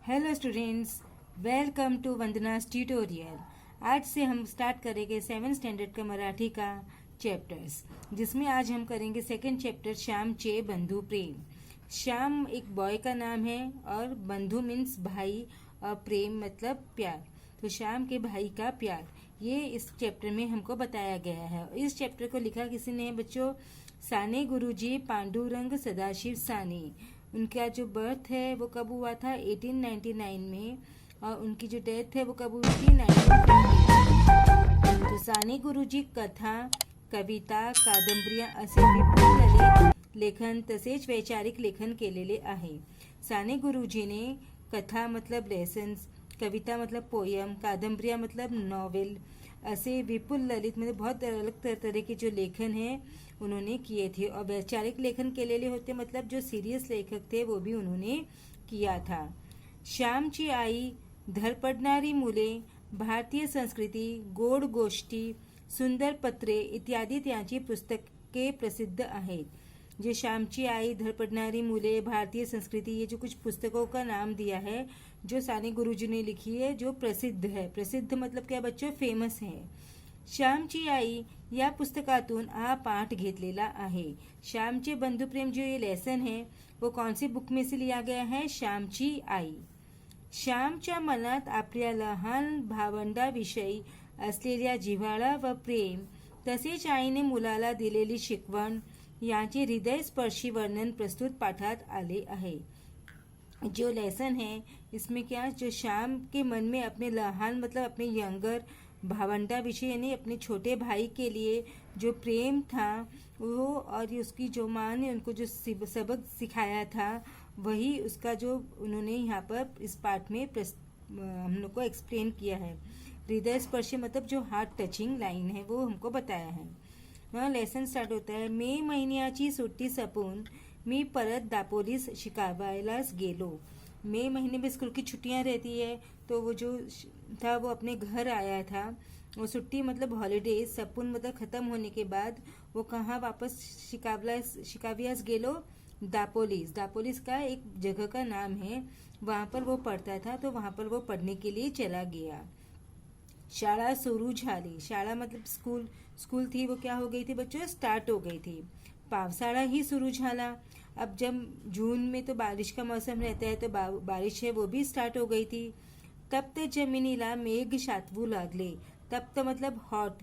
Hello students, welcome to Vandana's tutorial. आज से हम start करेंगे 7th स्टैंडर्ड का मराठी का चैप्टर्स, जिसमें आज हम करेंगे सेकंड चैप्टर श्याम चे बंधु प्रेम। श्याम एक बॉय का नाम है और बंधु मीन्स भाई और प्रेम मतलब प्यार। तो श्याम के भाई का प्यार ये इस चैप्टर में हमको बताया गया है। इस चैप्टर को लिखा किसी ने बच्चों, साने गुरुजी पांडुरंग सदाशिव साने। उनका जो बर्थ है वो कब हुआ था 1899 में, और उनकी जो डेथ है वो कब हुई थी 1950। तो साने गुरुजी कथा, कविता, कादंबऱ्या असे विपुल लेखन तसेच वैचारिक लेखन केलेले आहे। साने गुरुजीने कथा मतलब लेसन्स, कविता मतलब पोयम, कादंबऱ्या मतलब नॉवेल, ऐसे विपुल ललित मतलब बहुत अलग तरह के जो लेखन है उन्होंने किए थे। और वैचारिक लेखन के लिए होते मतलब जो सीरियस लेखक थे वो भी उन्होंने किया था। श्यामची आई, धडपडणारी मुले, भारतीय संस्कृती, गोड गोष्टी, सुंदर पत्रे इत्यादी त्यांची पुस्तके प्रसिद्ध आहेत। जो श्यामची आई, धडपडणारी मुले, भारतीय संस्कृति, ये जो कुछ पुस्तकों का नाम दिया है जो साने गुरुजी ने लिखी है, जो प्रसिद्ध है। प्रसिद्ध मतलब क्या बच्चों, फेमस है। श्यामची आई या पुस्तकातून हा पाठ घेतलेला आहे। श्यामचे बंधुप्रेम जो ये लेसन है वो कौन सी बुक में से लिया गया है, श्यामची आई। श्यामच्या मनात आपल्या लहान भावंडाविषयी असलेल्या जिव्हाळा व प्रेम तसेच आईने मुलाला दिलेली शिकवण यांचे हृदयस्पर्शी वर्णन प्रस्तुत पाठात आले आहे। जो लेसन है इसमें क्या, जो श्याम के मन में अपने लहान मतलब अपने यंगर भावंडा विषय यानी अपने छोटे भाई के लिए जो प्रेम था वो, और उसकी जो माँ ने उनको जो सबक सिखाया था वही उसका जो उन्होंने यहाँ पर इस पाठ में हम लोग को एक्सप्लेन किया है। हृदय स्पर्शी मतलब जो हार्ट टचिंग लाइन है वो हमको बताया है। वहाँ लेसन स्टार्ट होता है। मे महिन्याची सुट्टी सपून मी परत दापोलीस शिकावायलाच गेलो। मई महीने में स्कूल की छुट्टियां रहती है तो वो जो था वो अपने घर आया था। वो छुट्टी मतलब हॉलीडेज, सपून मतलब ख़त्म होने के बाद वो कहाँ वापस शिकावियास गेलो, दापोलिस। दापोलिस का एक जगह का नाम है, वहाँ पर वो पढ़ता था तो वहाँ पर वो पढ़ने के लिए चला गया। शाळा सुरू झाली, शाळा मतलब स्कूल, स्कूल थी वो क्या हो गई थी बच्चों, स्टार्ट हो गई थी। पावसाळा ही शुरू झाला। अब जब जून में तो बारिश का मौसम रहता है तो बारिश है वो भी स्टार्ट हो गई थी। तब तो जमिनीला मेघ शातवू लागले। तब तो मतलब हॉट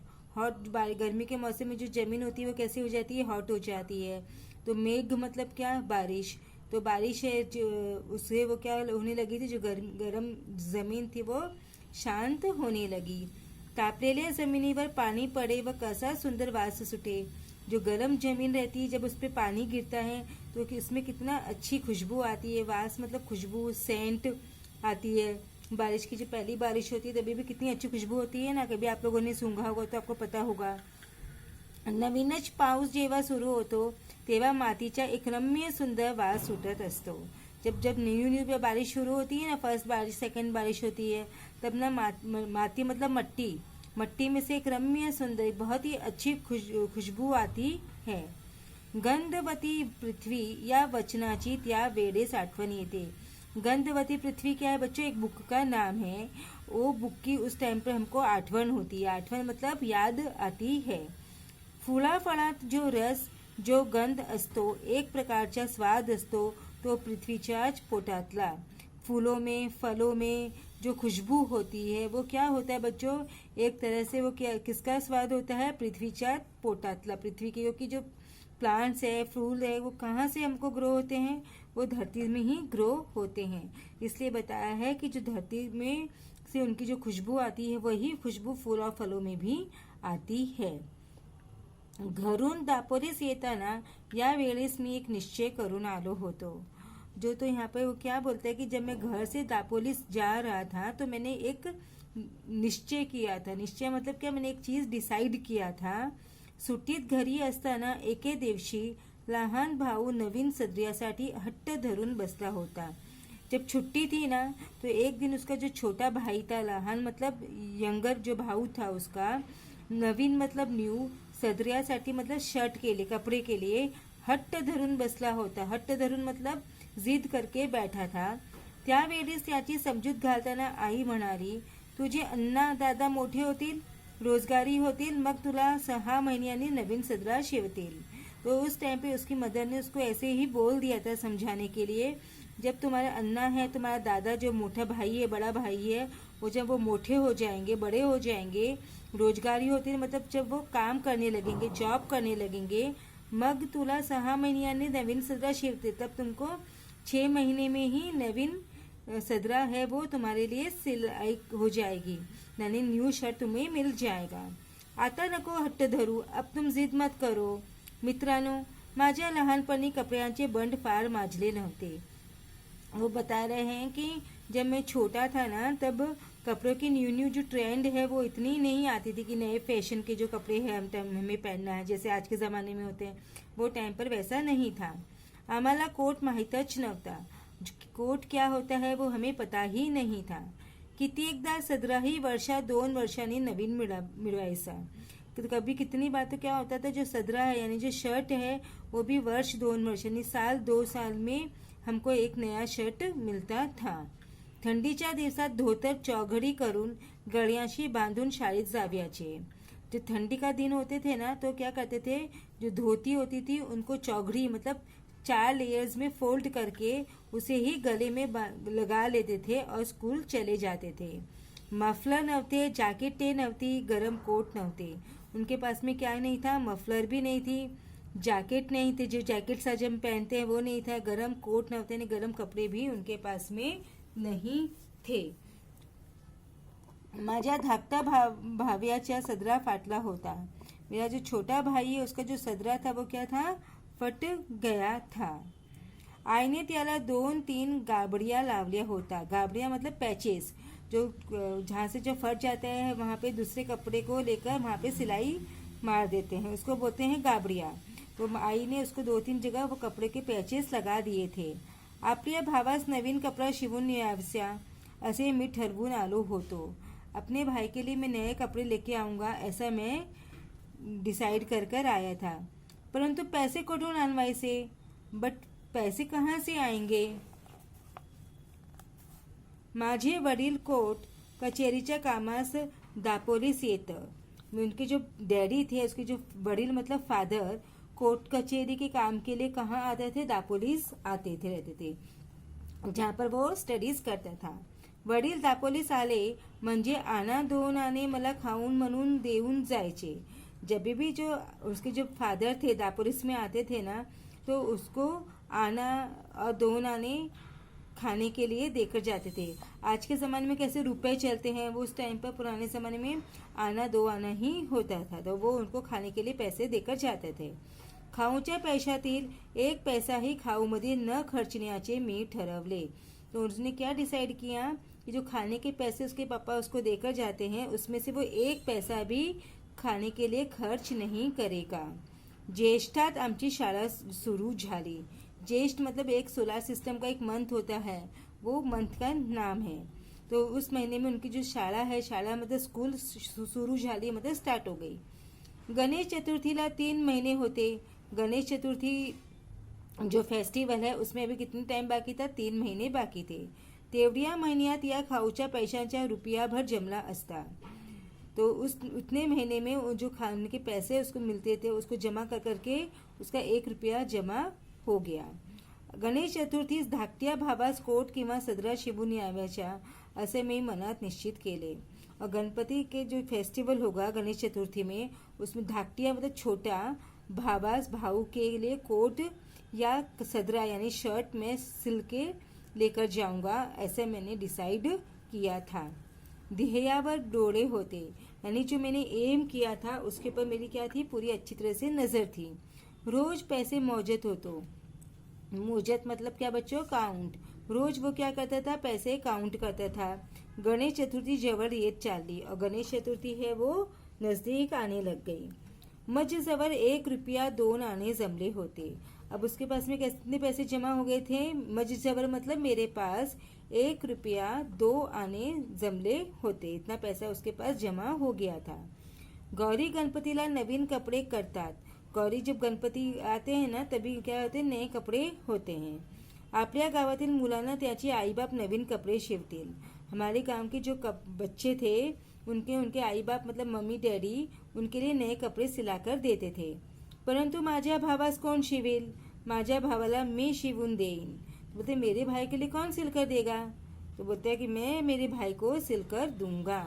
गर्मी के मौसम में जो जमीन होती है वो कैसी हो जाती है, हॉट हो जाती है। तो मेघ मतलब क्या, बारिश। तो बारिश है जो उससे वो क्या होने लगी थी, जो गर्म जमीन थी वो शांत होने लगी। तापलेल्या जमिनीवर पाणी पडे व कसा सुंदर वास सुटे। जो गर्म जमीन रहती है जब उस पर पानी गिरता है तो उसमें कितना अच्छी खुशबू आती है। वास मतलब खुशबू, सेंट आती है। बारिश की जो पहली बारिश होती है तभी भी कितनी अच्छी खुशबू होती है ना। कभी आप लोगों ने सूंघा होगा तो आपको पता होगा। नवीनच पाऊस जेव्हा सुरू होतो तेव्हा मातीचा एक रम्य सुंदर वास सुटत असतो। जब जब न्यू बारिश शुरू होती है ना, फर्स्ट बारिश सेकंड बारिश होती है, तब ना माती मतलब मट्टी में से एक रम्य सुंदर बहुत ही अच्छी खुशबू आती है। गंधवती पृथ्वी या वचनाची त्या वेळेस आठवण येते। गंधवती पृथ्वी क्या है बच्चों, एक बुक का नाम है। वो बुक की उस टाइम पर हमको आठवण होती है। आठवण मतलब याद आती है। फुला फळात जो रस, जो गंध असतो, एक प्रकारचा स्वाद असतो तो पृथ्वीच्याच पोटातला। फूलों में, फलों में जो खुशबू होती है वो क्या होता है बच्चों, एक तरह से वो क्या, किसका स्वाद होता है, पृथ्वीच्या पोटातला। पृथ्वी के क्योंकि जो प्लांट्स है, फूल है, वो कहाँ से हमको ग्रो होते हैं, वो धरती में ही ग्रो होते हैं। इसलिए बताया है कि जो धरती में से उनकी जो खुशबू आती है वही खुशबू फूल और फलों में भी आती है। घरून दापोलीस येताना या वेळेस मी एक निश्चय करून आलो होतो। जो तो यहाँ पे वो क्या बोलते हैं कि जब मैं घर से दापोलिस जा रहा था तो मैंने एक निश्चय किया था। निश्चय मतलब क्या, मैंने एक चीज़ डिसाइड किया था। सुट्टीत घरी असताना एके दिवशी लहान भाऊ नवीन सदऱ्यासाठी हट्ट धरून बसला होता। जब छुट्टी थी ना तो एक दिन उसका जो छोटा भाई था, लहान मतलब यंगर जो भाऊ था उसका, नवीन मतलब न्यू, सदऱ्यासाठी मतलब शर्ट के लिए, कपड़े के लिए हट्ट धरून बसला होता। हट्ट धरून मतलब जिद करके बैठा था। त्यावेळेस त्याची समजूत घालताना आई म्हणाली, तुझे अण्णा दादा मोठे होतील, रोजगारी होतील, मग तुला 6 महीन्यांनी नवीन सदरा शिवतील। तो उस टाइम पे उसकी मदर ने उसको ऐसे ही बोल दिया था समझाने के लिए, जब तुम्हारा अन्ना है, तुम्हारा दादा जो मोटा भाई है, बड़ा भाई है, वो जब वो मोटे हो जाएंगे, बड़े हो जाएंगे, रोजगारी होती है, मतलब जब वो काम करने लगेंगे, जॉब करने लगेंगे, मग तुला 6 महिन्यांनी नवीन सदरा शिवते, तब तुमको 6 महीने में ही नवीन सदरा है वो तुम्हारे लिए सिलाई हो जाएगी, यानी न्यू शर्ट तुम्हें मिल जाएगा। आता नको हट्ट धरू, अब तुम जिद मत करो। मित्रांनो, माझ्या लहानपणी कपड्यांचे बंड फार माजले नव्हते। वो बता रहे हैं कि जब मैं छोटा था ना, तब कपड़ों की न्यू जो ट्रेंड है वो इतनी नहीं आती थी कि नए फैशन के जो कपड़े हैं हमें पहनना है जैसे आज के ज़माने में होते हैं, वो टाइम पर वैसा नहीं था। आम्हाला कोट माहीतच नव्हता, कोट क्या होता है वो हमें पता ही नहीं था। कित्येकदा सदराही वर्षा 2 वर्षांनी नवीन मिळवायचा। तो कभी कितनी बार तो क्या होता था, जो सदरा है यानी जो शर्ट है वो भी वर्ष 2 वर्ष यानी साल 2 साल में हमको एक नया शर्ट मिलता था। थंडीच्या दिवसात धोतर चौघडी करून गळ्याशी बांधून शाळेत जाव्याचे। जो ठंडी का दिन होते थे ना, तो क्या करते थे, जो धोती होती थी उनको चौघड़ी मतलब 4 लेयर्स में फोल्ड करके उसे ही गले में लगा लेते थे और स्कूल चले जाते थे। मफलर नव्हते, जॅकेटे नव्हती, गरम कोट नव्हते। उनके पास में क्या नहीं था, मफलर भी नहीं थी, जैकेट नहीं थे, जो जैकेट आज हम पहनते हैं वो नहीं था, गरम कोट नव्हते, गरम कपड़े भी उनके पास में नहीं थे। माझ्या धाकटा भाव्याचा सदरा फाटला होता। मेरा जो छोटा भाई है उसका जो सदरा था वो क्या था, फट गया था। आईने त्याला 2-3 गाबड़िया लावल्या होता। गाबड़िया मतलब पैचेस, जो जहाँ से जो फट जाता है वहाँ पे दूसरे कपड़े को लेकर वहाँ पे सिलाई मार देते हैं, उसको बोलते हैं गाबड़िया। तो आई ने उसको 2-3 जगह वो कपड़े के पैचेस लगा दिए थे। आपल्या भावास नवीन कपड़ा शिवून न्यावस्या असे मी ठरवून आलो होतो। अपने भाई के लिए मैं नए कपड़े लेके आऊँगा ऐसा मैं डिसाइड कर आया था, परंतु पैसे कुठून आणवायचे, बट पैसे कहाँ से आएंगे। माझे वडील कोर्ट कचेरीच्या कामास दापोलीस येतं। उनके जो डैडी थे, उसके जो वडील मतलब फादर, कोर्ट कचेरी के काम के लिए कहाँ आते थे, दापोलीस आते थे, रहते थे, जहाँ पर वो स्टडीज करता था। वडील दापोलीस आले म्हणजे आना 2 आने मला खाऊन म्हणून देऊन जायचे। जब भी जो उसके जो फादर थे दापोलिस में आते थे ना, तो उसको आना और 2 आने खाने के लिए देकर जाते थे। आज के ज़माने में कैसे रुपए चलते हैं, वो उस टाइम पर पुराने ज़माने में आना 2 आना ही होता था, तो वो उनको खाने के लिए पैसे देकर जाते थे। खाऊच्या पैशातील 1 पैसाही खाऊमध्ये न खर्चण्याचे मी ठरवले। तो उसने क्या डिसाइड किया कि जो खाने के पैसे उसके पापा उसको देकर जाते हैं, उसमें से वो 1 पैसा भी खाने के लिए खर्च नहीं करेगा। ज्येष्ठात आमची शाळा सुरू झाली। ज्येष्ठ मतलब एक सोलर सिस्टम का एक मंथ होता है, वो मंथ का नाम है। तो उस महीने में उनकी जो शाळा है, शाळा मतलब स्कूल शुरू झाली मतलब स्टार्ट हो गई। गणेश चतुर्थीला 3 महीने होते। गणेश चतुर्थी जो फेस्टिवल है उसमें अभी कितने टाइम बाकी था, 3 महीने बाकी थे। तेवढ्या महिन्यात या खाऊच्या पैशांच्या रुपयाभर जमला असता। तो उतने महीने में वो जो खाने के पैसे उसको मिलते थे उसको जमा कर करके उसका 1 रुपया जमा हो गया। गणेश चतुर्थीस धाकट्या भावास कोट किंवा सदरा शिवून याव्याच्या असे मी मनात निश्चित केले। और गणपति के जो फेस्टिवल होगा गणेश चतुर्थी में, उसमें धाकटिया मतलब छोटा भावास भाऊ के लिए कोट या सदरा यानी शर्ट में सिल के लेकर जाऊंगा, ऐसे मैंने डिसाइड किया था। ध्येयावर डोळे होते, यानी जो मैंने एम किया था उसके ऊपर मेरी क्या थी, पूरी अच्छी तरह से नज़र थी। रोज पैसे मौजत होतो, मौजत मतलब क्या बच्चों, काउंट। रोज वो क्या करता था, पैसे काउंट करता था। गणेश चतुर्थी जवळ येत चालली और गणेश चतुर्थी है वो नज़दीक आने लग गई। मज जवळ 1 रुपया 2 आने जमले होते। अब उसके पास में कितने पैसे जमा हो गए थे, मज जवळ मतलब मेरे पास 1 रुपया 2 आने जमले होते, इतना पैसा उसके पास जमा हो गया था। गौरी गणपतीला नवीन कपड़े करतात। गौरी जब गणपति आते हैं ना तभी क्या होते हैं, नए कपड़े होते हैं। आपल्या गावातील मुलांना त्याचे आईबाप नवीन कपड़े शिवतील। हमारे गांव के जो बच्चे थे उनके उनके आई बाप मतलब मम्मी डैडी उनके लिए नए कपड़े सिलाकर देते थे। परंतु माझ्या भावास कोण शिवेल? माझ्या भावाला मी शिवून देईन। बोलते मेरे भाई के लिए कौन सिलकर देगा? तो बोलते हैं कि मैं मेरे भाई को सिलकर दूंगा।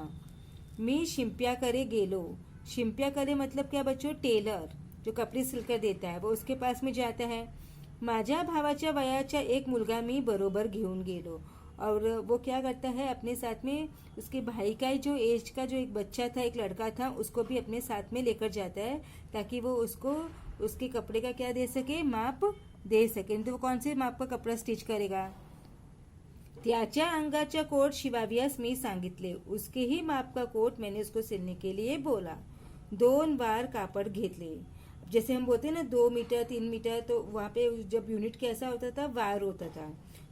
मी शिंप्याकडे गेलो। शिंप्याकडे मतलब क्या बच्चों? टेलर जो कपड़े सिलकर देता है, वो उसके पास में जाता है। माझ्या भावाच्या वयाचा एक मुलगा मी बरोबर घेऊन गेलो। और वो क्या करता है, अपने साथ में उसके भाई का जो एज का जो एक बच्चा था, एक लड़का था, उसको भी अपने साथ में लेकर जाता है ताकि वो उसको उसके कपड़े का क्या दे सके, माप दे सके। तो वो कौन से माप का कपड़ा स्टिच करेगा? त्याच्या अंगाचा कोट शिवावियास मी सांगितले। उसके ही माप का कोट मैंने उसको सिलने के लिए बोला। 2 बार कापड़ घेतले। जैसे हम बोलते हैं ना 2 मीटर 3 मीटर, तो वहाँ पे जब यूनिट कैसा होता था, वार होता था।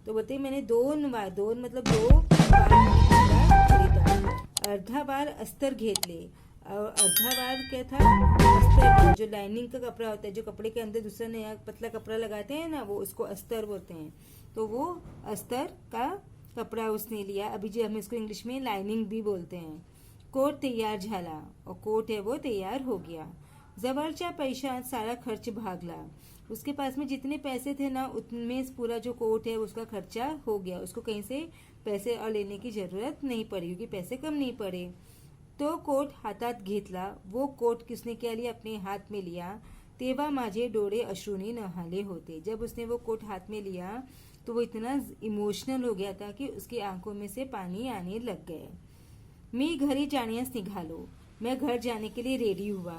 तो बोलते मैंने 2 बार, 2 मतलब 2 बार खरीदा। अर्धा बार अस्तर घेतले। और अर्धा बार क्या था? अस्तर, जो लाइनिंग का कपड़ा होता है, जो कपड़े के अंदर दूसरा नया पतला कपड़ा लगाते हैं ना, वो उसको अस्तर बोलते हैं। तो वो अस्तर का कपड़ा उसने लिया। अभी जो हम इसको इंग्लिश में लाइनिंग भी बोलते हैं। कोट तैयार झाला और कोट है वो तैयार हो गया। जवळच्या पैशात सारा खर्च भागला। उसके पास में जितने पैसे थे ना, उनमें पूरा जो कोट है उसका खर्चा हो गया। उसको कहीं से पैसे और लेने की जरूरत नहीं पड़ी क्योंकि पैसे कम नहीं पड़े। तो कोट हातात घेतला। वो कोट किसने क्या लिया? अपने हाथ में लिया। तेव्हा माझे डोळे अश्रूनी नहाले होते। जब उसने वो कोट हाथ में लिया तो वो इतना इमोशनल हो गया था कि उसकी आंखों में से पानी आने लग गए। मी घरी जाण्यास निघालो। मैं घर जाने के लिए रेडी हुआ।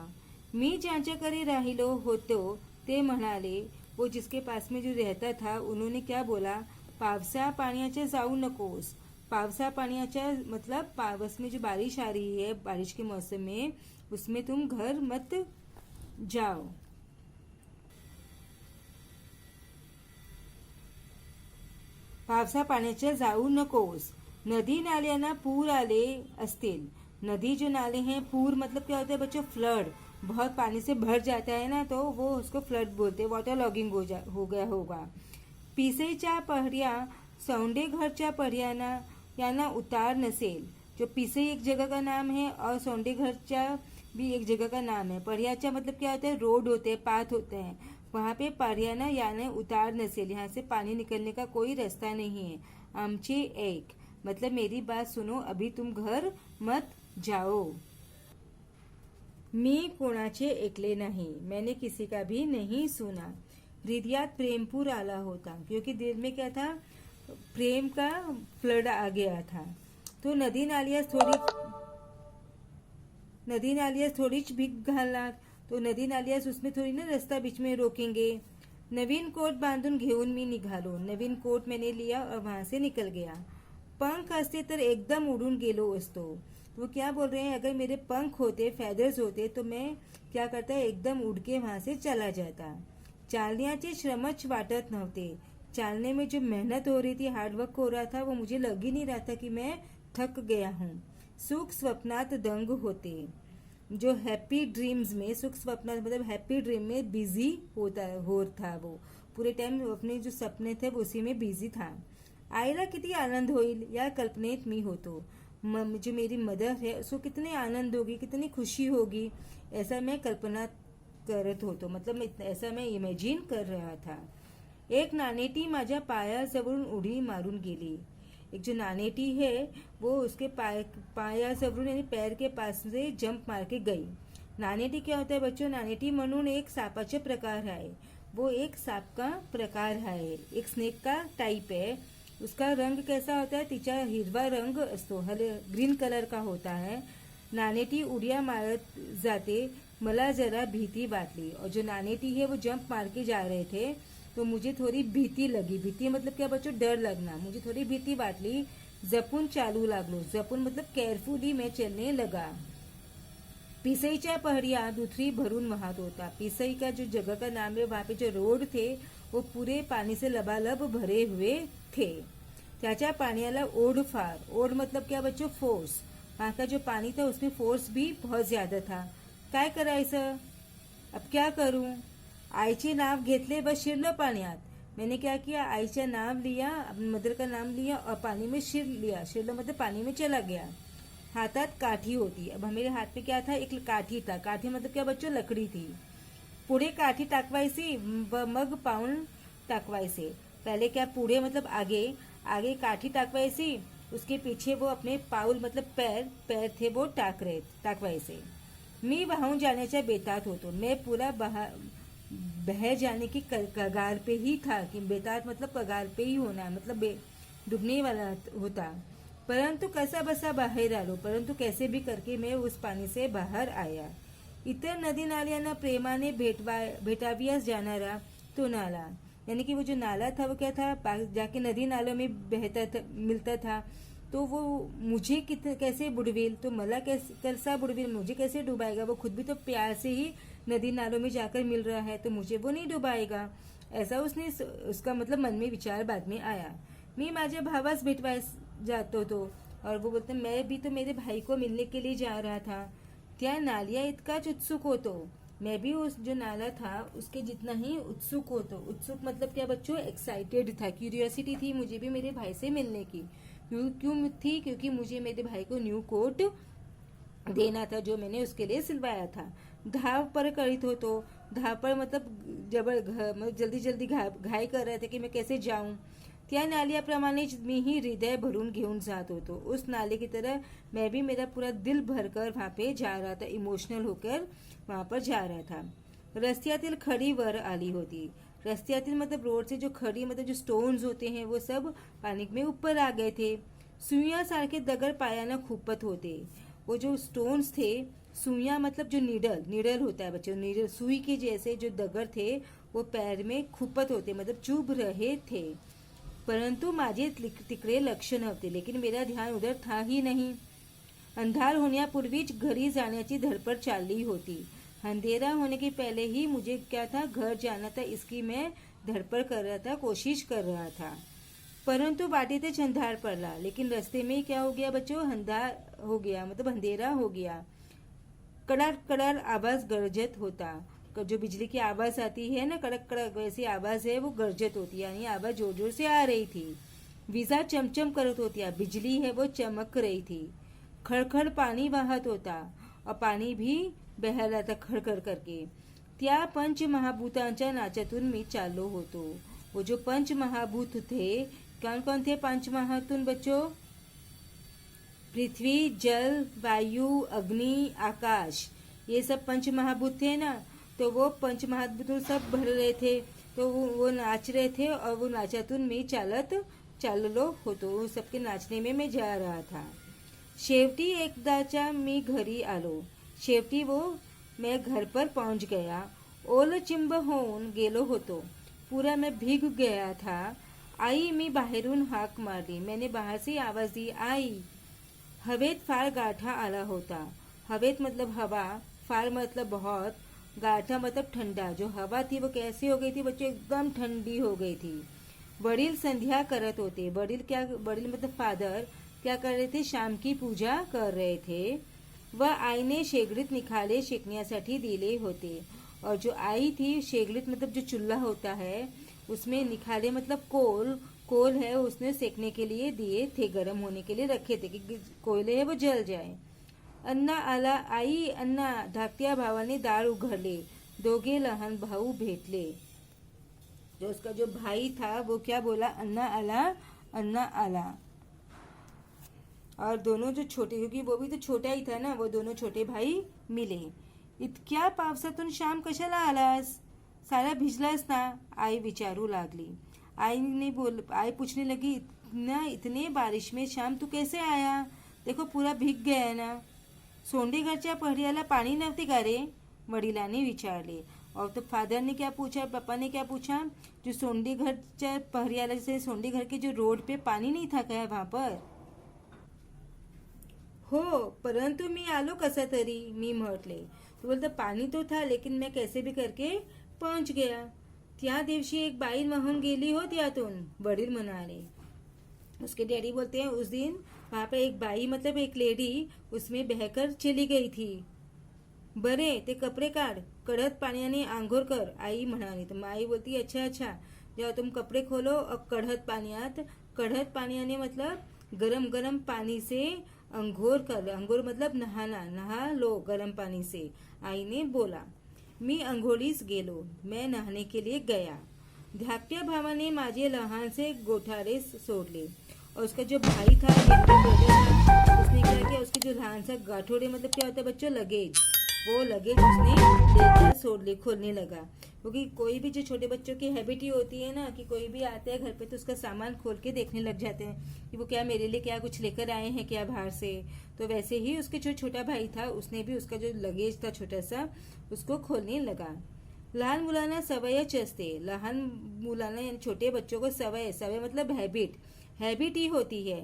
मी ज्यांच्याकडे राहिलो होतो ते म्हणाले, वो जिसके पास में जो रहता था, उन्होंने क्या बोला? पावसा पाण्याच्या जाऊ नकोस। पावसा पाण्याच्या मतलब पावस में जो बारिश आ रही है, बारिश के मौसम में, उसमें तुम घर मत जाओ। पावसा पाण्याच्या जाऊ नकोस। नदी नाल्यांना पूर आले असतील। नदी जो नाले हैं, पूर मतलब क्या होता है बच्चों? फ्लड। बहुत पानी से भर जाता है ना, तो वो उसको फ्लड बोलते हैं। वाटर लॉगिंग हो गया होगा। पिसईच्या पहड्या सौंडे घरच्या पहड्याना याना उतार नसेल। जो पिसई एक जगह का नाम है और सौंडे घरच्या भी एक जगह का नाम है। पहड्याचा मतलब क्या होता है? रोड होते हैं, पाथ होते हैं। वहाँ पे पहड्याना याने उतार नसेल, यहाँ से पानी निकलने का कोई रास्ता नहीं है। आमचे एक मतलब मेरी बात सुनो, अभी तुम घर मत जाओ। मी कोणाचे ऐकले नहीं, मैंने किसी का भी नहीं सुना। हृदयात प्रेमपूर आला होता क्योंकि दिल में क्या था? प्रेम का फ्लड आ गया था। तो नदी नालियास थोडीच भीक घालणार, तो नदी नालियास उसमें थोड़ी ना रास्ता बीच में रोकेंगे। नवीन कोट बांधून घेऊन मी निघालो। नवीन कोट मैंने लिया और वहां से निकल गया। पंख असते तर एकदम उडून गेलो असतो। वो क्या बोल रहे हैं? अगर मेरे पंख होते, फेदर्स होते, तो मैं क्या करता, एकदम उड़ के वहां से चला जाता। चालण्याचे श्रमच वाटत नव्हते। चालने में जो मेहनत हो रही थी, हार्डवर्क हो रहा था, वो मुझे लग ही नहीं रहा था कि मैं थक गया हूँ। सुख स्वप्नात दंग होते। जो हैप्पी ड्रीम्स में, सुख स्वप्नात मतलब हैप्पी ड्रीम में बिजी हो था। वो पूरे टाइम अपने जो सपने थे वो उसी में बिजी था। आईला किती आनंद होईल या कल्पनेत मी होतो। जो मेरी मदर है उसको कितने आनंद होगी, कितनी खुशी होगी, ऐसा मैं कल्पना करत होतो। मतलब ऐसा मैं इमेजिन कर रहा था। एक नानेटी माझ्या पायाजवळून उडी मारून गेली। एक जो नानेटी है वो उसके पायाजवळून यानी पैर के पास से जंप मार के गई। नानेटी क्या होता है बच्चों? नानेटी म्हणून एक सापाचे प्रकार आहे। वो एक सांप का प्रकार है, एक स्नेक का टाइप है। उसका रंग कैसा होता है? तिचा हिरवा रंग असतो, ग्रीन कलर का होता है। नानेटी उड़िया मारत जाते। मला जरा भीती वाटली। और जो नानेटी है वो जंप मार के जा रहे थे, तो मुझे थोड़ी भीती लगी। भीती मतलब क्या बच्चों? डर लगना। मुझे थोड़ी भीती वाटली। जपून चालू लागलो। जपून मतलब केयरफुली मैं चलने लगा। पिसईच्या पहड़िया दूथरी भरून वाहत होता। पिसई का जो जगह का नाम है, वहाँ पे जो रोड थे वो पूरे पानी से लबालब भरे हुए थे। त्याच्या पाण्याला ओढ फार। ओढ मतलब क्या बच्चों? फोर्स। वहाँ का जो पानी था उसमें फोर्स भी बहुत ज्यादा था। काय करायचं? अब क्या करूं? आईचे नाव घेतले व शिरलं पाण्यात। मैंने क्या किया, आयशा नाम लिया, अपनी मदर का नाम लिया और पानी में शिर लिया, शिरला मतलब पानी में चला गया। हाथात काठी होती, अब मेरे हाथ में क्या था, एक काठी था। काठी मतलब क्या बच्चों, लकड़ी थी। पुढे काठी टाकवायसी व मग पाऊल टाकवायसे। पहले क्या, पुढे मतलब आगे, आगे काठी टाकवायसी, उसके पीछे वो अपने पाऊल मतलब पैर, पैर थे वो टाकवायसे। मी वाहून जाण्याच्या बेतात होतो, मैं पूरा बह जाने की कगार पे ही था, कि बेतात मतलब कगार पे ही होना, मतलब डूबने वाला होता। परंतु कसा बसा बाहेर आलो, परंतु कैसे भी करके मैं उस पानी से बाहर आया। इतर नदी नाल्यांना प्रेमाने भेटावियास जाणारा तो नाला, यानी कि वो जो नाला था वो क्या था, जाके नदी नालों में बहता था, मिलता था। तो वो मुझे कैसे बुड़वेल, तो मला कैसा बुड़वेल, मुझे कैसे डुबाएगा, वो खुद भी तो प्यार से ही नदी नालों में जाकर मिल रहा है, तो मुझे वो नहीं डुबाएगा। ऐसा उसका मतलब मन में विचार बाद में आया। मी माझ्या भावास भेटवायस जातो तो, और वो बोलते मैं भी तो मेरे भाई को मिलने के लिए जा रहा था। त्या नालिया इतकाच उत्सुक होतो, मैं भी उस जो नाला था उसके जितना ही उत्सुक होतो। उत्सुक मतलब क्या बच्चों, एक्साइटेड था, क्यूरियोसिटी थी मुझे भी मेरे भाई से मिलने की। क्यों थी, क्योंकि मुझे मेरे भाई को न्यू कोट देना था जो मैंने उसके लिए सिलवाया था। धाव पर करीत हो तो, धाव पर मतलब जल्दी जल्दी घाई कर रहे थे कि मैं कैसे जाऊं। त्या नालियाप्रमाणेच मी ही हृदय भरून घेऊन जात होतो, उस नाले की तरह मैं भी मेरा पूरा दिल भरकर वहां पे जा रहा था, इमोशनल होकर वहां पर जा रहा था। रस्त्यातील खडी वर आली होती, रस्त्यातील मतलब रोड से जो खड़ी मतलब जो स्टोन्स होते हैं वो सब पानी में ऊपर आ गए थे। सुइया सारखे दगड पायानं खुपत होते, वो जो स्टोन्स थे, सुइया मतलब जो नीडल होता है बच्चों, नीडल सुई के जैसे जो दगड थे वो पैर में खुपत होते, मतलब चुभ रहे थे। परंतु माझे तिकडे लक्ष नव्हते, लेकिन मेरा ध्यान उधर था ही नहीं। अंधार होण्यापूर्वीच घरी जाण्याची धडपड चालली होती, अंधेरा होने के पहले ही मुझे क्या था, घर जाना था, इसकी मैं धड़पड़ कर रहा था, कोशिश कर रहा था। परंतु बाटेतच अंधार पड़ला, लेकिन रास्ते में क्या हो गया बच्चों, अंधार हो गया, मतलब अंधेरा हो गया। कड़ाक कड़ाक आवाज गरजत होता, जो बिजली की आवाज आती है ना, कड़क कड़क वैसी आवाज है, वो गरजत होती, यानी आवाज जोर जोर से आ रही थी। विजा चमचम करत होती, बिजली है वो चमक रही थी। खड़खड़ पानी बहत होता, और पानी भी बह रहा था खड़खड़ करके। त्या पंचमहाभूतांच्या नाच्यातून मी चाललो होतो, वो जो पंचमहाभूत थे, कौन कौन थे पंचमहाभूत बच्चों, पृथ्वी, जल, वायु, अग्नि, आकाश, ये सब पंचमहाभूत थे ना। तो वो पंचमहाभूत सब भर रहे थे, तो वो नाच रहे थे, और वो नाचातून मी चाललो होतो, सबके नाचने में मैं जा रहा था। शेवटी एकदाच्या मी घरी आलो, शेवटी वो मैं घर पर पहुंच गया। ओल चिंब होऊन गेलो होतो, पूरा मैं भीग गया था। आई, मी बाहेरून हाक मारली, मैंने बाहर से आवाज दी, आई। हवेत फार गाठा आला होता, हवेत मतलब हवा, फार मतलब बहुत, गाठा मतलब ठंडा, जो हवा थी वो कैसी हो गई थी बच्चों, एकदम ठंडी हो गई थी। वडील संध्या करत होते, वडील मतलब फादर क्या कर रहे थे, शाम की पूजा कर रहे थे। वह आईने शेगडीत निखाले शेकण्यासाठी दिले होते, और जो आई थी, शेगडीत मतलब जो चूल्हा होता है, उसमें निखाले मतलब कोल है, उसने सेकने के लिए दिए थे, गर्म होने के लिए रखे थे कि कोयले है वो जल जाए। अन्ना आला, आई अन्ना, धाकट्या भावाने दार उघडले, दोघे लहान भाऊ भेटले। जो उसका जो भाई था वो क्या बोला, अन्ना आला, अन्ना आला। और दोनों जो छोटे, क्योंकि वो भी तो छोटा ही था ना, वो दोनों छोटे भाई मिले। इतक्या पावसातून श्याम कशाला आलास, सारा भिजलास ना, आई विचारू लागली। आई पूछने लगी, इतने बारिश में श्याम तू कैसे आया, देखो पूरा भीग गया है ना। सोंडेघरच्या पहड़ियाला पाणी नव्हते का रे, वडिलांनी विचारले। और तो फादर ने क्या पूछा, पापा ने क्या पूछा, जो सोंडेघरच्या पहड़ियाला, जैसे सोंडेघर के जो रोड पे पानी नहीं था क्या वहां पर। हो, परंतु मी आलो कसा तरी, मी म्हटले। तो बोलता पानी तो था, लेकिन मैं कैसे भी करके पहुंच गया। त्या दिवशी एक बाई वाहून गेली हो त्यातून, वडील म्हणाले। उसके डैडी बोलते हैं, उस दिन वहां पे एक बाई मतलब एक लेडी उसमें बहकर चली गई थी। बरे ते कपडे काढ, कडक पाण्याने आंघोळ कर, आई म्हणाली। तो आई बोलती अच्छा अच्छा, जेव्हा तुम कपड़े खोलो और कढ़त पानी आने मतलब गरम गरम पानी से अंघोर कर, अंघोर मतलब नहाना, नहा लो गरम पानी से। आईने बोला। मी अंघोळीस गेलो, मैं नहाने के लिए गया। धाकट्या भावाने माझे लहानसे गोठारे सोडले और उसका जो भाई था, उसने क्या किया, उसके जो लहान सा गाठोड़े मतलब क्या होता है बच्चों, लगेज, वो लगेज उसने लेकर सोडले, खोलने लगा। क्योंकि कोई भी जो छोटे बच्चों की हैबिट ही होती है ना कि कोई भी आता है घर पे तो उसका सामान खोल के देखने लग जाते हैं कि वो क्या मेरे लिए क्या कुछ लेकर आए हैं क्या बाहर से। तो वैसे ही उसके जो छोटा भाई था उसने भी उसका जो लगेज था छोटा सा उसको खोलने लगा। लहान मुलांना सवयच असते, लहान मुलांना यानी छोटे बच्चों को सवय, सवय मतलब हैबिट ही होती है।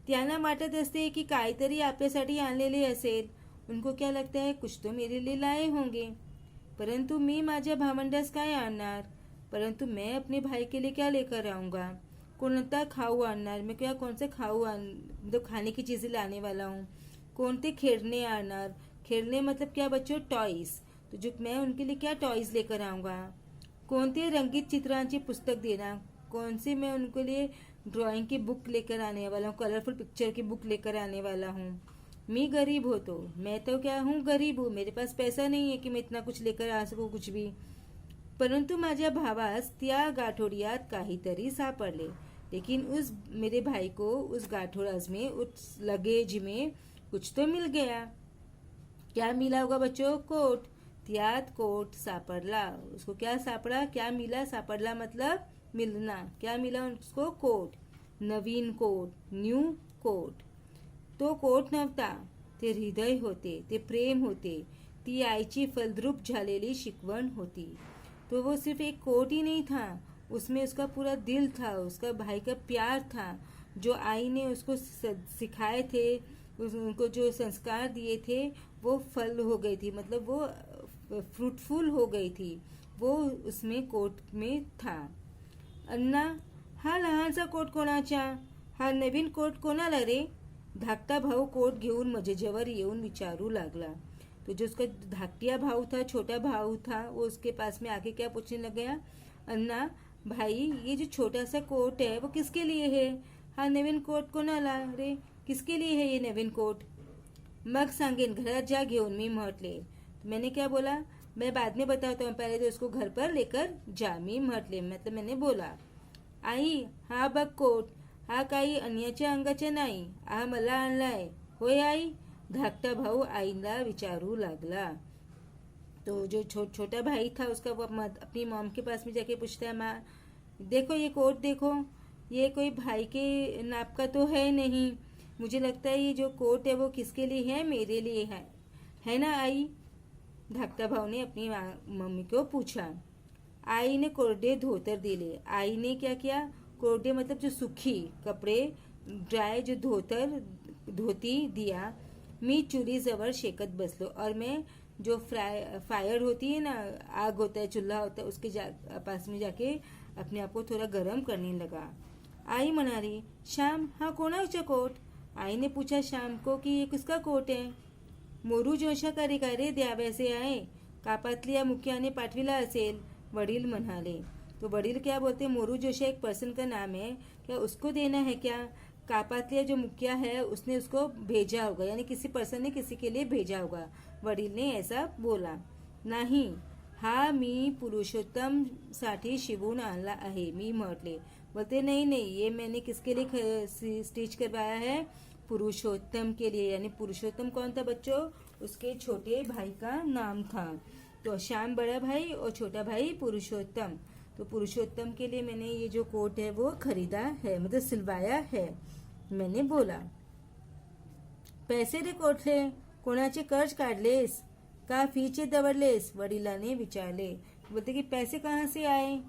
त्यांना वाटत असते की काहीतरी आपल्यासाठी आणलेले असेल, उनको क्या लगता है कुछ तो मेरे लिए लाए होंगे। परंतु मी माझ्या भावंडास काय आणणार, परंतु मैं अपने भाई के लिए क्या लेकर आऊँगा, कोणता खाऊ आणणार, मैं क्या कौन से मतलब खाने की चीज़ें लाने वाला हूँ। कोणते खेळणे आणणार, खेलने मतलब क्या बच्चों, टॉयज, तो जो मैं उनके लिए क्या टॉयज लेकर आऊँगा। कोणते रंगीत चित्रांची पुस्तक देना, कौन सी मैं उनके लिए ड्राइंग की बुक लेकर आने वाला हूँ, कलरफुल पिक्चर की बुक लेकर आने वाला हूँ। मी गरीब हो तो, मैं तो क्या हूँ, गरीब हूँ, मेरे पास पैसा नहीं है कि मैं इतना कुछ लेकर आ सकूँ कुछ भी। परंतु माझ्या भावास त्या गाठोडियात काहीतरी सापडले, लेकिन उस मेरे भाई को उस गाठोड़ास में, उस लगेज में कुछ तो मिल गया। क्या मिला होगा बच्चों, कोट, त्यात कोट सापडला, उसको क्या सापड़ा, क्या मिला, सापडला मतलब मिलना, क्या मिला उसको, कोट, नवीन कोट, न्यू कोट। तो कोट नव्हता, ते हृदय होते, ते प्रेम होते, ती आईची फलद्रूप झालेली शिकवण होती। तो वो सिर्फ एक कोट ही नहीं था, उसमें उसका पूरा दिल था, उसका भाई का प्यार था, जो आई ने उसको सिखाए थे, उनको जो संस्कार दिए थे वो फल हो गई थी, मतलब वो फ्रूटफुल हो गई थी, वो उसमें कोट में था। अण्णा, हा लहानसा कोट कोणाचा, हा नवीन कोट कोणाला रे, धाकटा भाऊ कोट घेऊन मजेजवळ येऊन विचारू लागला। तो जो उसका धाकटिया भाऊ था, छोटा भाऊ था, वो उसके पास में आके क्या पूछने लग गया, अन्ना भाई ये जो छोटा सा कोट है वो किसके लिए है, हा नवीन कोट कोणाला रे, किसके लिए है ये नवीन कोट। मग सांगेन, घरात जा घेऊन, मी म्हटले। तो मैंने क्या बोला, मैं बाद में बताता हूँ, पहले तो उसको घर पर लेकर जा, मी म्हटले मतलब मैंने बोला। आई, हा बघ कोट, हा काही अन्याच्या अंगाचा नाही, हा मला आणलाय, होय आई, धाकटा भाऊ आईला विचारू लागला। तो जो छोटा भाई था उसका वो अपनी मॉम के पास में जाके पूछता है, माँ देखो ये कोट देखो, ये कोई भाई के नाप का तो है नहीं, मुझे लगता है ये जो कोट है वो किसके लिए है, मेरे लिए है ना आई। धाकटा भाऊ ने अपनी मम्मी को पूछा। आई ने कोरडे धोतर दिले। आई ने क्या किया, कोरडे मतलब जो सूखी कपड़े, ड्राय जो धोती दिया। मी चूल्ही जवळ शेकत बसलो, और मैं जो फायर होती है ना, आग होता है, चूल्हा होता है, उसके पास में जाके अपने आप को थोड़ा गर्म करने लगा। आई म्हणाली, श्याम हा कोणाचा कोट। आई ने पूछा श्याम को कि ये किसका कोट है। मोरू जोशा का रे द्यावयाचे आहे, कापातल्या मुख्याने पाठविला असेल, वडील म्हणाले। तो वडील क्या बोलते, मोरू जोशा एक पर्सन का नाम है, क्या उसको देना है क्या, कापातलिया जो मुखिया है उसने उसको भेजा होगा, यानी किसी पर्सन ने किसी के लिए भेजा होगा, वडील ने ऐसा बोला। नाही, हा मी पुरुषोत्तम साठी शिवून आणला आहे, मी म्हटले। बोलते नहीं नहीं, ये मैंने किसके लिए स्टिच करवाया है, पुरुषोत्तम के लिए। यानी पुरुषोत्तम कौन था बच्चों, उसके छोटे भाई का नाम था। तो श्याम बड़ा भाई और छोटा भाई पुरुषोत्तम, तो पुरुषोत्तम के लिए मैंने ये जो कोट है वो खरीदा है, मतलब सिलवाया है, मैंने बोला। पैसे रे कोठले, कोणाचे कर्ज काढलेस का फीचे दवडलेस, वडिलांनी विचारले। बोलते कि पैसे कहाँ से आए,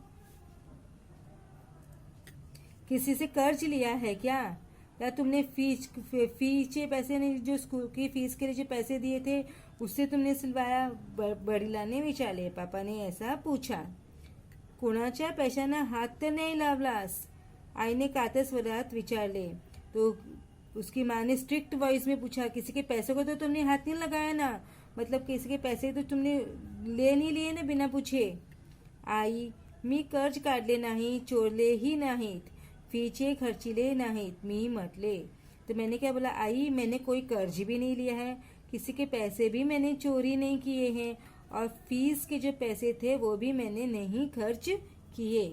किसी से कर्ज लिया है क्या, या तुमने फीचे पैसे नहीं, जो स्कूल की फीस के लिए जो पैसे दिए थे उससे तुमने सिलवाया, वडिलांनी विचारले। पापा ने ऐसा पूछा। कोणाच्या पैशांना हात तर नाही लावलास, आईने कातर स्वरात विचारले। तो उसकी माँ ने स्ट्रिक्ट वॉइस में पूछा, किसी के पैसे को तो तुमने हाथ नहीं लगाया ना, मतलब किसी के पैसे तो तुमने ले नहीं लिए ना बिना पूछे। आई, मी कर्ज काढले नाही, चोरलेही नाहीत, फीचे खर्चिले नाहीत, मी म्हटले. तो मैंने क्या बोला, आई मैंने कोई कर्ज भी नहीं लिया है, किसी के पैसे भी मैंने चोरी नहीं किए हैं, और फीस के जो पैसे थे वो भी मैंने नहीं खर्च किए.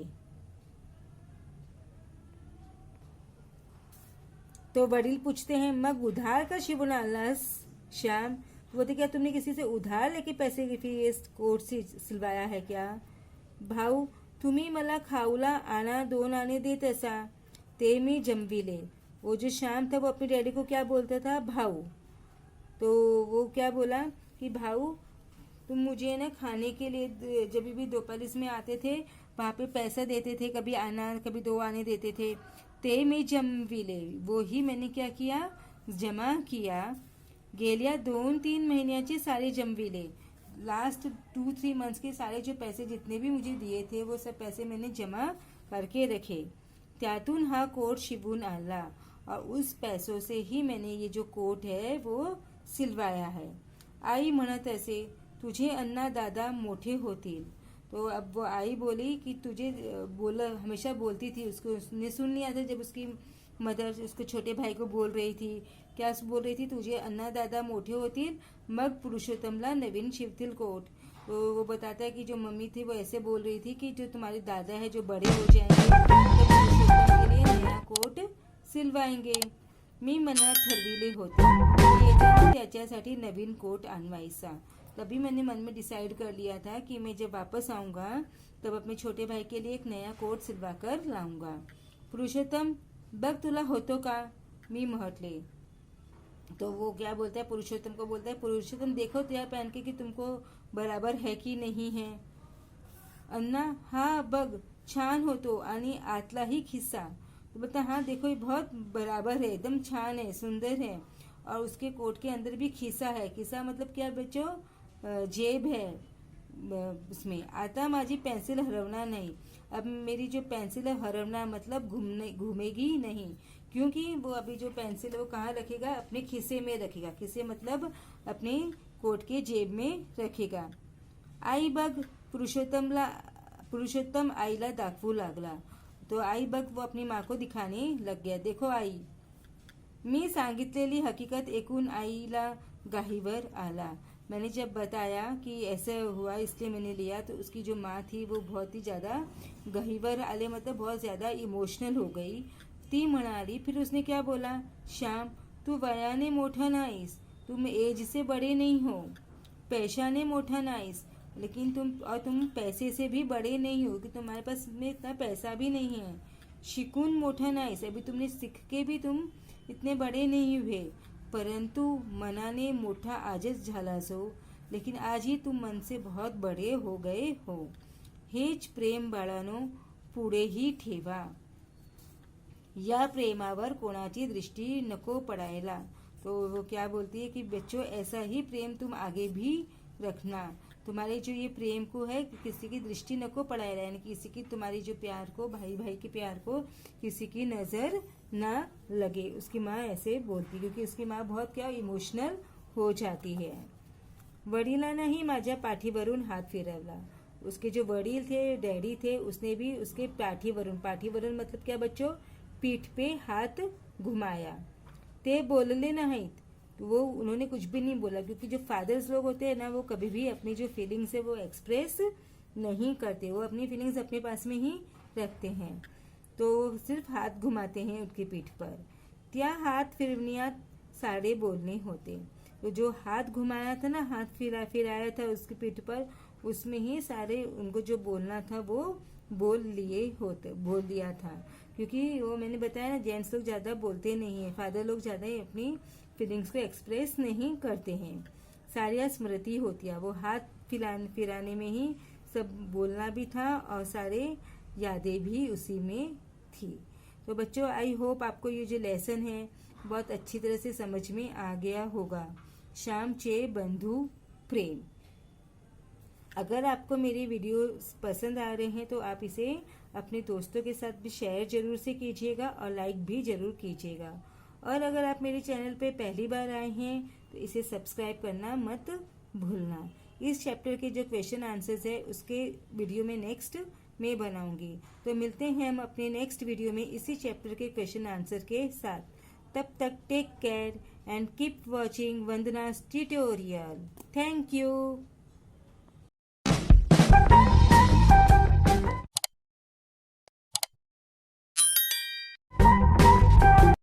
तो वडील पूछते हैं, मग उधार कशी बोलास श्याम? बोलते, क्या तुमने किसी से उधार लेके पैसे की फीस कोर्ट से सिलवाया है क्या? भाऊ, तुम्ही मला खाऊला आना 2 आने देत असा, ते मी जमविले. वो जो श्याम था वो अपने डैडी को क्या बोलता था, भाऊ. तो वो क्या बोला कि भाऊ तुम मुझे ना खाने के लिए जब भी दोपहर में आते थे वहाँ पे पैसा देते थे, कभी आना कभी 2 आने देते थे, ते मी जमविले, वो ही मैंने क्या किया, जमा किया. गेल्या 2-3 महिन्याचे सारे जमविले, लास्ट 2-3 मंथ्स के सारे जो पैसे जितने भी मुझे दिए थे वो सब पैसे मैंने जमा करके रखे. त्यातून हा कोट शिवून आला, और उस पैसों से ही मैंने ये जो कोट है वो सिलवाया है. आई म्हणत असे, तुझे अन्ना दादा मोठे होतील. तो अब वो आई बोली कि तुझे हमेशा बोलती थी, उसने सुन लिया था जब उसकी मदर उसके छोटे भाई को बोल रही थी, क्या बोल रही थी, तुझे अन्ना दादा मोठे होतील मग पुरुषोत्तमला नवीन शिवतील कोट. तो वो बताता है कि जो मम्मी थी वो ऐसे बोल रही थी कि जो तुम्हारे दादा है जो बड़े हो जाएंगे तो पुरुषोत्तम के लिए नया कोट सिलवाएंगे. मी मनात ठरविले होते त्याच्यासाठी नवीन कोट आणवायचा. तभी मैंने मन में डिसाइड कर लिया था कि मैं जब वापस आऊँगा तब अपने छोटे भाई के लिए एक नया कोट सिलवा कर लाऊंगा. पुरुषोत्तम, बघ तुला होतो का? मी म्हटले. तो वो क्या बोलता है, पुरुषोत्तम को बोलता है, पुरुषोत्तम देखो तो यार पहन के कि तुमको बराबर है कि नहीं है. अन्ना, हाँ बघ छान होतो आणि आतलाही खिस्सा. तो बोलता हाँ देखो ये बहुत बराबर है, एकदम छान है, सुंदर है, और उसके कोट के अंदर भी खिस्सा है. खिस्सा मतलब क्या बच्चों, जेब है उसमें. आता माझी पेंसिल हरवणार नहीं, अब मेरी जो पेंसिल है हरवणार मतलब घूमेगी नहीं, क्योंकि वो अभी जो पेंसिल है वो कहाँ रखेगा, अपने खिस्से में रखेगा. खिस्से मतलब अपने कोट के जेब में रखेगा. आई बघ, पुरुषोत्तम आईला दाखवू लागला. तो आई बघ वो अपनी माँ को दिखाने लग गया. देखो आई. मी सांगितलेली हकीकत ऐकून आईला गाहीवर आला. मैंने जब बताया कि ऐसा हुआ इसलिए मैंने लिया, तो उसकी जो माँ थी वो बहुत ही ज़्यादा गहीवर आले मतलब बहुत ज़्यादा इमोशनल हो गई. ती म्हणाली, फिर उसने क्या बोला, श्याम तू वयाने मोठा नाहीस, तुम एज से बड़े नहीं हो, पैशाने मोठा नाहीस, लेकिन तुम पैसे से भी बड़े नहीं हो कि तुम्हारे पास में इतना पैसा भी नहीं है. शिकून मोठा नाहीस, अभी तुमने सीख के भी तुम इतने बड़े नहीं हुए, परंतु मनाने मोठा आजच झालास हो, लेकिन आज ही तुम मन से बहुत बड़े हो गए हो. हेच प्रेम बाळानो पुढेही ठेवा, या प्रेमावर कोणाची दृष्टी नको पडायला. तो वो क्या बोलती है कि बच्चों ऐसा ही प्रेम तुम आगे भी रखना. तुम्हारे जो ये प्रेम को है किसी की दृष्टि नको पड़ाएगा, यानी किसी की तुम्हारी जो प्यार को, भाई भाई के प्यार को किसी की नज़र ना लगे. उसकी माँ ऐसे बोलती क्योंकि उसकी माँ बहुत क्या इमोशनल हो जाती है. वडिलांनाही माझ्या पाठीवरून हात फिरवला. उसके जो वडील थे, डैडी थे, उसने भी उसके पाठीवरून मतलब क्या बच्चों, पीठ पे हाथ घुमाया. ते बोलले नाहीत, वो उन्होंने कुछ भी नहीं बोला, क्योंकि जो फादर्स लोग होते हैं ना वो कभी भी अपनी जो फीलिंग्स है वो एक्सप्रेस नहीं करते, वो अपनी फीलिंग्स अपने पास में ही रखते हैं. तो सिर्फ हाथ घुमाते हैं उनकी पीठ पर. त्या हाथ फिरवण्यात सारे बोलने होते. तो जो हाथ घुमाया था ना, हाथ फिराया था उसकी पीठ पर, उसमें ही सारे उनको जो बोलना था वो बोल दिया था. क्योंकि वो मैंने बताया ना, जेंट्स लोग ज़्यादा बोलते नहीं हैं, फादर लोग ज़्यादा अपनी फीलिंग्स को एक्सप्रेस नहीं करते हैं. सारी स्मृति होती है, वो हाथ फिराने में ही सब बोलना भी था और सारे यादें भी उसी में थी. तो बच्चों आई होप आपको ये जो लेसन है बहुत अच्छी तरह से समझ में आ गया होगा. श्यामचे बंधु प्रेम. अगर आपको मेरी वीडियो पसंद आ रहे हैं तो आप इसे अपने दोस्तों के साथ भी शेयर जरूर से कीजिएगा और लाइक भी जरूर कीजिएगा. और अगर आप मेरे चैनल पे पहली बार आए हैं तो इसे सब्सक्राइब करना मत भूलना. इस चैप्टर के जो क्वेश्चन आंसर्स है उसके वीडियो में नेक्स्ट मैं बनाऊंगी। तो मिलते हैं हम अपने नेक्स्ट वीडियो में इसी चैप्टर के क्वेश्चन आंसर के साथ। तब तक take care and keep watching Vandana's tutorial. Thank you.